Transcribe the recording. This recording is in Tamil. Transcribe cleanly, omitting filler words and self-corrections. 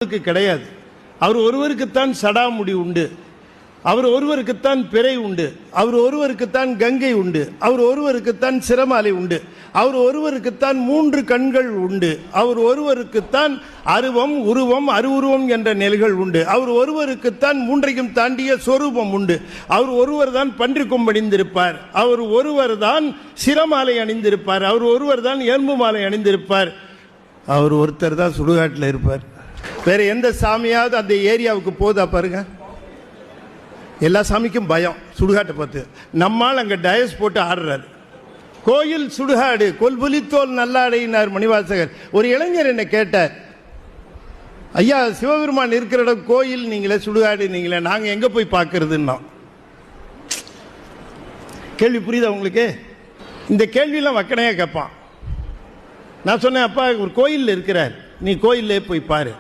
கிடையாது. அவர் ஒருவருக்குத்தான் சடாமுடி உண்டு, அவர் ஒருவருக்குத்தான் பிறை உண்டு, அவர் ஒருவருக்குத்தான் கங்கை உண்டு, அவர் ஒருவருக்குத்தான் சிரமாலை உண்டு, அவர் ஒருவருக்குத்தான் 3 கண்கள் உண்டு, அவர் ஒருவருக்குத்தான் அருவம் உருவம் அருவுருவம் என்ற நிலைகள் உண்டு, அவர் ஒருவருக்குத்தான் 3ஐயும் தாண்டிய சொரூபம் உண்டு, அவர் ஒருவர் தான் பன்றி கொம்பணிந்திருப்பார், அவர் ஒருவர் தான் சிரமாலை அணிந்திருப்பார், அவர் ஒருவர் தான் எறும்பு மாலை அணிந்திருப்பார், அவர் ஒருத்தர் தான் சுடுகாட்டில் இருப்பார். வேற எந்த சாமியாவது அந்த ஏரியாவுக்கு போதா பாருங்க. எல்லா சாமிக்கும் பயம் சுடுகாட்டை பார்த்து. நம்மால் அங்கே டயஸ் போட்டு ஆடுறாரு. கோயில் சுடுகாடு கொல்புலித்தோல் நல்லாடையினார் மணிவாசகர். ஒரு இளைஞர் என்ன கேட்டார், ஐயா சிவபெருமான் இருக்கிற இடம் கோயில் நீங்களே சுடுகாடு நீங்களே, நாங்கள் எங்கே போய் பார்க்கறதுன்னா. கேள்வி புரியுதா உங்களுக்கு? இந்த கேள்வியெல்லாம் வக்கனையாக கேட்பான். நான் சொன்னேன், அப்பா ஒரு கோயிலில் இருக்கிறார், நீ கோயிலே போய் பாரு.